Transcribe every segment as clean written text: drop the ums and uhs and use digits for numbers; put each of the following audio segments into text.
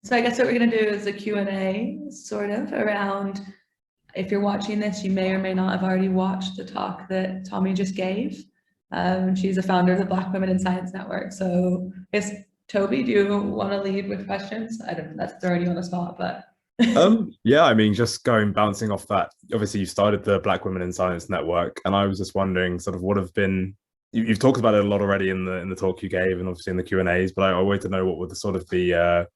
So I guess what we're going to do is a Q&A sort of around, if you're watching this, you may or may not have already watched the talk that Tomi just gave. She's a founder of the Black Women in Science Network. So I guess, Tobi, do you want to lead with questions? I don't know, that's throwing you on the spot, but. Yeah, I mean, just bouncing off that, obviously you started the Black Women in Science Network, and I was just wondering sort of what have been, you've talked about it a lot already in the talk you gave and obviously in the Q&As, but I wanted to know what were the sort of the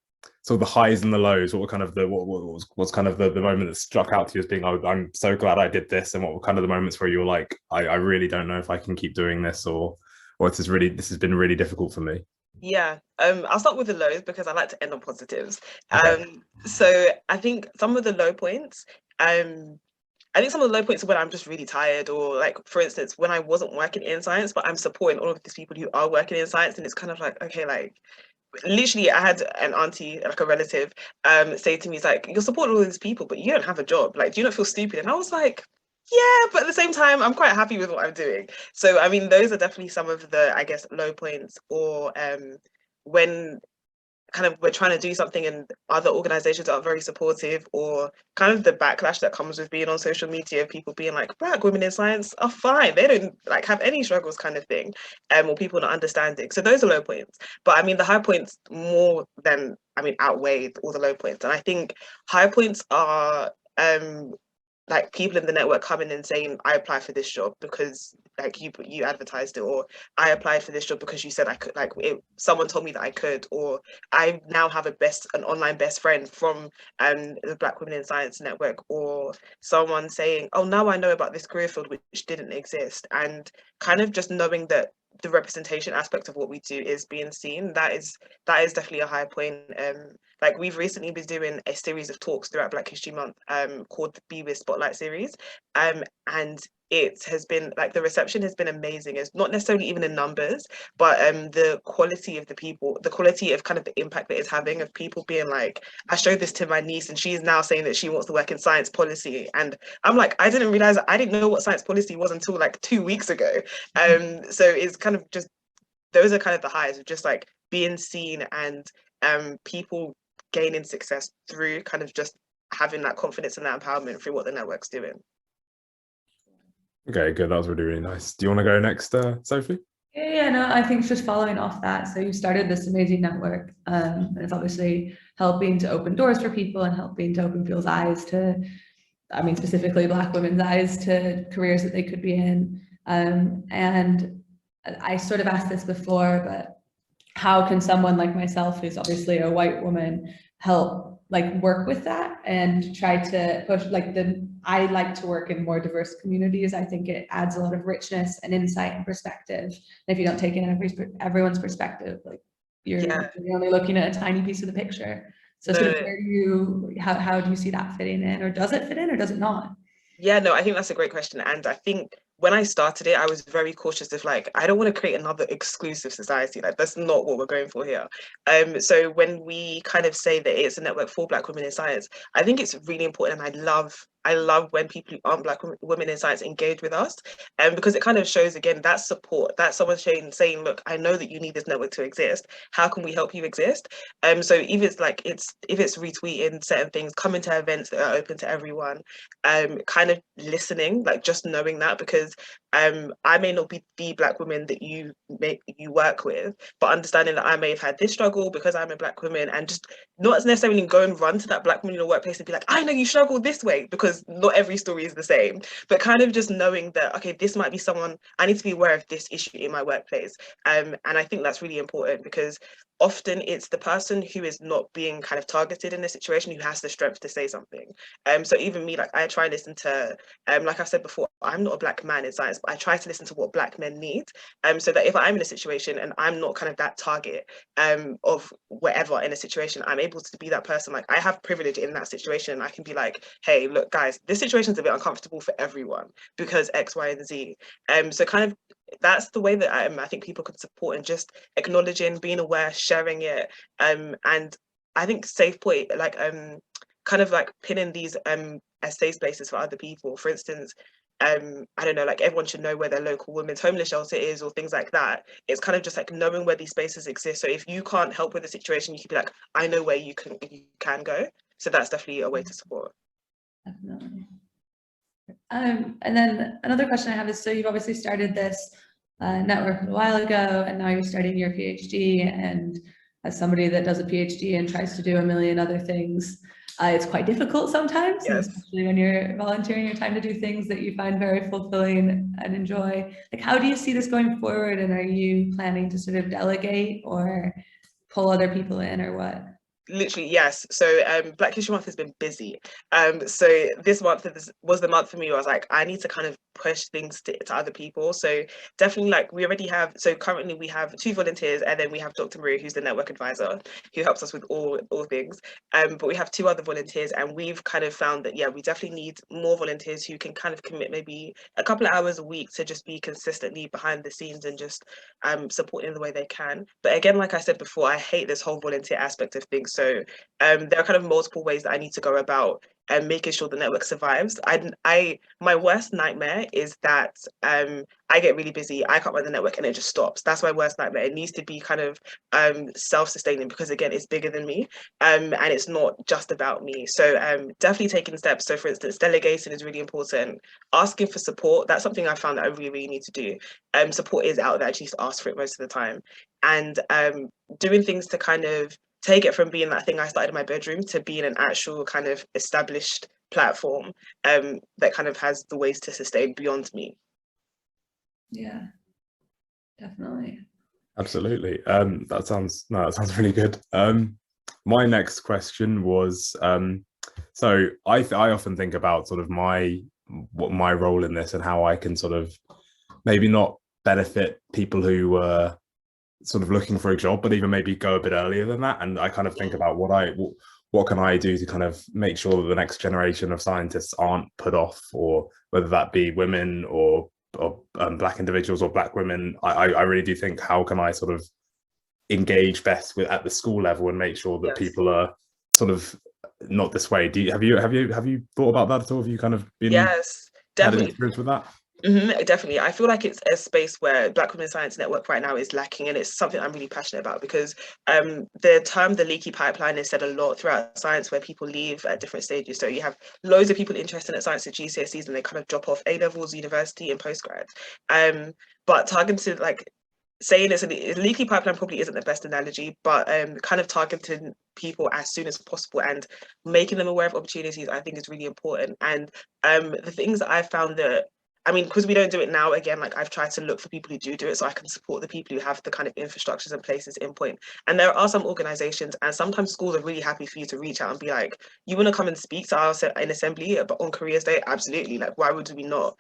highs and the lows. What were kind of the what's kind of the moment that struck out to you as being, oh, I'm so glad I did this, and what were kind of the moments where you were like, I really don't know if I can keep doing this, or this has been really difficult for me. Yeah, I'll start with the lows because I like to end on positives. Okay. So I think some of the low points, I think some of the low points are when I'm just really tired, or like, for instance, when I wasn't working in science, but I'm supporting all of these people who are working in science, and it's kind of like, okay, like, literally I had an auntie, like a relative, say to me, it's like, you're supporting all these people, but you don't have a job. Like, do you not feel stupid? And I was like, yeah, but at the same time, I'm quite happy with what I'm doing. So, I mean, those are definitely some of the, I guess, low points, or when kind of we're trying to do something and other organizations are very supportive, or kind of the backlash that comes with being on social media, people being like, Black women in science are fine, they don't like have any struggles, kind of thing, or people not understanding. So those are low points, but I mean the high points more than, I mean, outweigh all the low points. And I think high points are like people in the network coming and saying, I applied for this job because like you advertised it, or I applied for this job because you said I could, like someone told me that I could, or I now have an online best friend from the Black Women in Science Network, or someone saying, oh, now I know about this career field which didn't exist. And kind of just knowing that the representation aspect of what we do is being seen, that is definitely a high point. Like, we've recently been doing a series of talks throughout Black History Month called the BWiS Spotlight series, and it has been like, the reception has been amazing. It's not necessarily even in numbers, but the quality of the people, the quality of kind of the impact that it's having, of people being like, I showed this to my niece and she's now saying that she wants to work in science policy, and I'm like, I didn't realize, I didn't know what science policy was until like 2 weeks ago. So it's kind of just, those are kind of the highs of just like being seen, and people gaining success through kind of just having that confidence and that empowerment through what the network's doing. Okay, good. That was really, really nice. Do you want to go next, Sophie? Yeah, no, I think just following off that. So you started this amazing network, and it's obviously helping to open doors for people and helping to open people's eyes to, I mean, specifically Black women's eyes to careers that they could be in. And I sort of asked this before, but how can someone like myself, who's obviously a white woman, help like work with that and try to push, like, I like to work in more diverse communities. I think it adds a lot of richness and insight and perspective. And if you don't take in everyone's perspective, like you're only looking at a tiny piece of the picture. So sort of where do you, how do you see that fitting in, or does it fit in or does it not? Yeah, no, I think that's a great question. And I think when I started it, I was very cautious of like, I don't want to create another exclusive society. Like, that's not what we're going for here. So when we kind of say that it's a network for Black women in science, I think it's really important. And I love when people who aren't Black women in science engage with us, because it kind of shows, again, that support, that someone saying, look, I know that you need this network to exist. How can we help you exist? So if it's retweeting certain things, coming to events that are open to everyone, kind of listening, like just knowing that, because I may not be the Black woman that you work with, but understanding that I may have had this struggle because I'm a Black woman, and just not necessarily go and run to that Black woman in your workplace and be like, I know you struggle this way, because not every story is the same, but kind of just knowing that, okay, this might be someone, I need to be aware of this issue in my workplace. And I think that's really important, because often it's the person who is not being kind of targeted in a situation who has the strength to say something. So even me, like, I try and listen to, like I've said before, I'm not a Black man in science, but I try to listen to what Black men need, so that if I'm in a situation and I'm not kind of that target of whatever in a situation, I'm able to be that person. Like, I have privilege in that situation. I can be like, hey, look, guys, this situation's a bit uncomfortable for everyone because X, Y, and Z. So kind of, that's the way that I think people can support, and just acknowledging, being aware, sharing it, and I think safe point, like kind of like pinning these as safe spaces for other people. For instance, I don't know, like everyone should know where their local women's homeless shelter is or things like that. It's kind of just like knowing where these spaces exist. So if you can't help with the situation, you can be like, I know where you can go. So that's definitely a way to support. Definitely. And then another question I have is, so you've obviously started this network a while ago, and now you're starting your PhD. And as somebody that does a PhD and tries to do a million other things, it's quite difficult sometimes, and Yes. especially when you're volunteering your time to do things that you find very fulfilling and enjoy. Like, how do you see this going forward? And are you planning to sort of delegate or pull other people in, or what? Literally, yes. So Black History Month has been busy. So this month was the month for me where I was like, I need to kind of push things to other people. So definitely, like, we already have, so currently we have 2 volunteers, and then we have Dr. Marie, who's the network advisor, who helps us with all things. But we have 2 other volunteers, and we've kind of found that, yeah, we definitely need more volunteers who can kind of commit maybe a couple of hours a week to just be consistently behind the scenes and just supporting the way they can. But again, like I said before, I hate this whole volunteer aspect of things. So there are kind of multiple ways that I need to go about making sure the network survives. My worst nightmare is that I get really busy, I can't run the network, and it just stops. That's my worst nightmare. It needs to be kind of self-sustaining, because again, it's bigger than me, and it's not just about me. So definitely taking steps. So for instance, delegation is really important. Asking for support, that's something I found that I really, really need to do. Support is out there, I just need to ask for it most of the time. And doing things to kind of take it from being that thing I started in my bedroom to being an actual kind of established platform that kind of has the ways to sustain beyond me. Yeah, definitely. Absolutely. That sounds really good. My next question was, so I often think about sort of what my role in this and how I can sort of maybe not benefit people who were sort of looking for a job, but even maybe go a bit earlier than that. And I kind of think about what can I do to kind of make sure that the next generation of scientists aren't put off, or whether that be women or Black individuals or Black women. I really do think, how can I sort of engage best at the school level and make sure that Yes. people are sort of not this way? Have you thought about that at all? Have you kind of been Yes, had an definitely. experience with that? Definitely. I feel like it's a space where Black Women Science Network right now is lacking, and it's something I'm really passionate about, because the term the leaky pipeline is said a lot throughout science, where people leave at different stages. So you have loads of people interested in science at GCSEs, and they kind of drop off A levels, university, and postgrad. But targeted, like, saying it's a leaky pipeline probably isn't the best analogy, but kind of targeting people as soon as possible and making them aware of opportunities, I think, is really important. And the things that I found that, I mean, because we don't do it now, again, like, I've tried to look for people who do it so I can support the people who have the kind of infrastructures and places in point. And there are some organizations, and sometimes schools are really happy for you to reach out and be like, you want to come and speak to us in assembly but on Careers Day? Absolutely. Like, why would we not?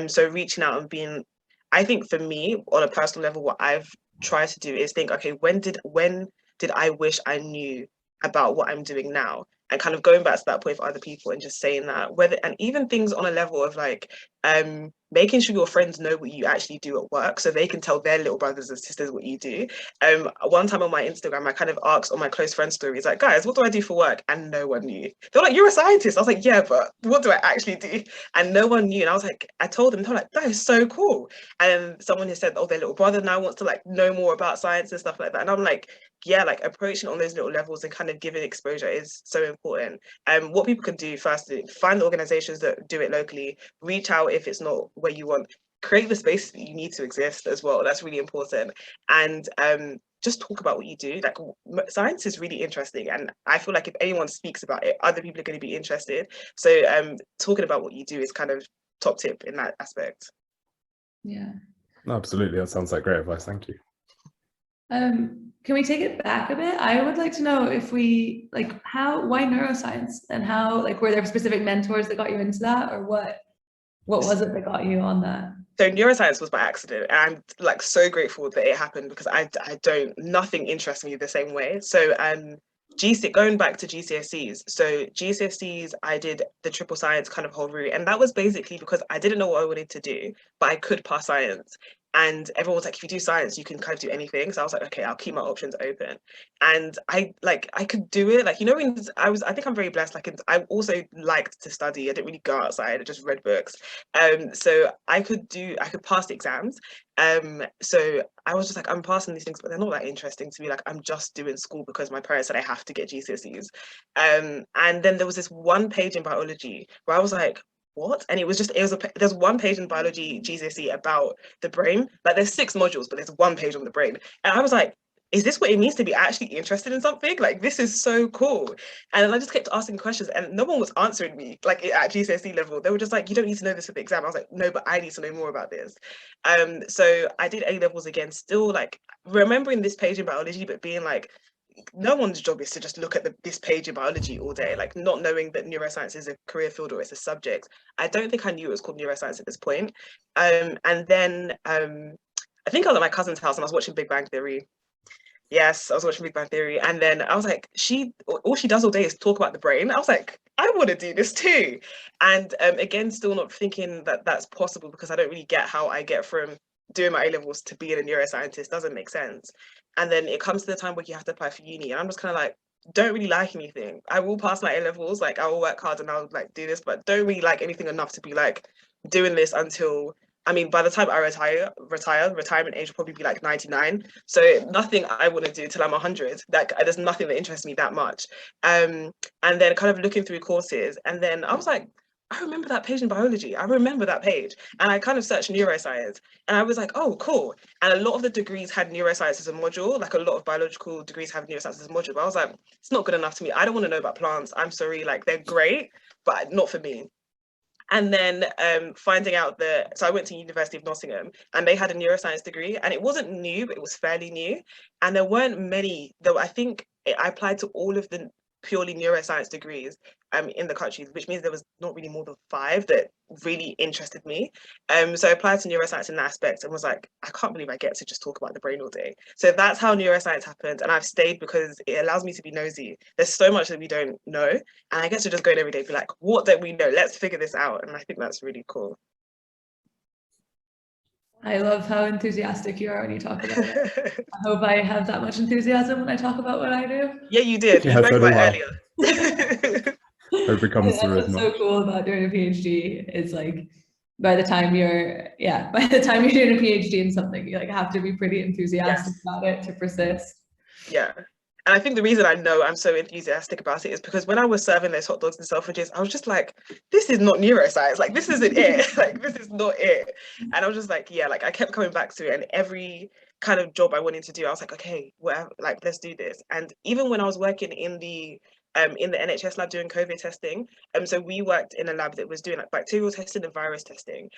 So reaching out and being, I think for me, on a personal level, what I've tried to do is think, okay, when did I wish I knew about what I'm doing now? And kind of going back to that point for other people and just saying that, and even things on a level of like making sure your friends know what you actually do at work, so they can tell their little brothers and sisters what you do. One time on my Instagram, I kind of asked on my close friend stories, like, guys, what do I do for work? And no one knew. They were like, you're a scientist. I was like, yeah, but what do I actually do? And no one knew. And I was like, I told them, they were like, that is so cool. And someone has said, oh, their little brother now wants to like know more about science and stuff like that. And I'm like, yeah, like, approaching on those little levels and kind of giving exposure is so important. What people can do first, find the organizations that do it locally, reach out if it's not where you want, create the space that you need to exist as well. That's really important. And just talk about what you do. Like, science is really interesting, and I feel like if anyone speaks about it, other people are going to be interested. So talking about what you do is kind of top tip in that aspect. Yeah. Absolutely. That sounds like great advice. Thank you. Can we take it back a bit? I would like to know if why neuroscience, and how, like, were there specific mentors that got you into that, or what was it that got you on that? So neuroscience was by accident, and I'm like so grateful that it happened, because nothing interests me the same way. So going back to GCSEs. So GCSEs, I did the triple science kind of whole route, and that was basically because I didn't know what I wanted to do, but I could pass science. And everyone was like, if you do science, you can kind of do anything. So I was like, okay, I'll keep my options open. And I could do it. Like, you know, when I think I'm very blessed. Like, I also liked to study. I didn't really go outside. I just read books. So I could pass the exams. So I was just like, I'm passing these things, but they're not that interesting to me. Like, I'm just doing school because my parents said I have to get GCSEs. And then there was this one page in biology where I was like, what? And there's one page in biology GCSE about the brain. Like, there's 6 modules, but there's one page on the brain. And I was like, is this what it means to be actually interested in something? Like, this is so cool. And I just kept asking questions and no one was answering me, like at GCSE level. They were just like, you don't need to know this for the exam. I was like, no, but I need to know more about this. So I did A levels again, still like remembering this page in biology, but being like, no one's job is to just look at this page in biology all day, like not knowing that neuroscience is a career field or it's a subject. I don't think I knew it was called neuroscience at this point. And then I think I was at my cousin's house and I was watching Big Bang Theory. Yes, I was watching Big Bang Theory. And then I was like, all she does all day is talk about the brain. I was like, I want to do this too. And again, still not thinking that that's possible because I don't really get how I get from doing my A-levels to being a neuroscientist. Doesn't make sense. And then it comes to the time where you have to apply for uni. And I'm just kind of like, don't really like anything. I will pass my A-levels. Like, I will work hard and I'll like do this, but don't really like anything enough to be like doing this until, I mean, by the time I retirement age will probably be like 99. So nothing I want to do till I'm 100. Like, there's nothing that interests me that much. And then kind of looking through courses, and then I was like, I remember that page in biology. I remember that page. And I kind of searched neuroscience and I was like, oh, cool. And a lot of the degrees had neuroscience as a module. Like, a lot of biological degrees have neuroscience as a module. But I was like, it's not good enough to me. I don't want to know about plants. I'm sorry, like, they're great, but not for me. And then finding out that, so I went to University of Nottingham and they had a neuroscience degree and it wasn't new, but it was fairly new. And there weren't many, though. I think I applied to all of the purely neuroscience degrees in the country, which means there was not really more than 5 that really interested me. So I applied to neuroscience in that aspect and was like, I can't believe I get to just talk about the brain all day. So that's how neuroscience happened. And I've stayed because it allows me to be nosy. There's so much that we don't know. And I get to just go in every day and be like, what don't we know? Let's figure this out. And I think that's really cool. I love how enthusiastic you are when you talk about it. I hope I have that much enthusiasm when I talk about what I do. Yeah, you did. You spoke about it earlier. Hope it comes through. What's so cool about doing a PhD is like, by the time you're doing a PhD in something, you like have to be pretty enthusiastic about it to persist. Yeah. And I think the reason I know I'm so enthusiastic about it is because when I was serving those hot dogs and Selfridges, I was just like, this is not neuroscience. Like, this isn't it. Like, this is not it. And I was just like, yeah, like I kept coming back to it. And every kind of job I wanted to do, I was like, okay, whatever, like, let's do this. And even when I was working in the NHS lab doing COVID testing, so we worked in a lab that was doing like bacterial testing and virus testing.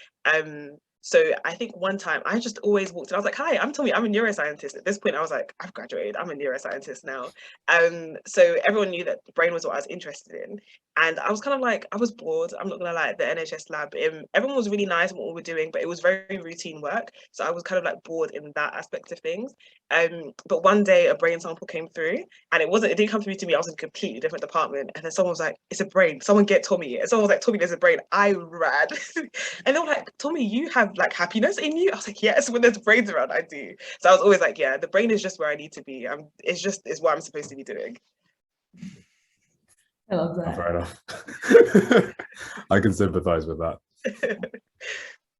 So I think one time I just always walked in, I was like, hi, I'm Tomi, I'm a neuroscientist. At this point, I was like, I've graduated, I'm a neuroscientist now. So everyone knew that the brain was what I was interested in. And I was kind of like, I was bored, I'm not gonna lie, at the NHS lab. Everyone was really nice in what we were doing, but it was very routine work. So I was kind of like bored in that aspect of things. But one day a brain sample came through and it didn't come through to me, I was in a completely different department. And then someone was like, it's a brain, someone get Tomi. And someone was like, Tomi, there's a brain. I ran. And they were like, Tomi, you have like happiness in you? I was like, yes, when there's brains around, I do. So I was always like, yeah, the brain is just where I need to be. It's what I'm supposed to be doing. I love that. Fair enough. I can sympathize with that.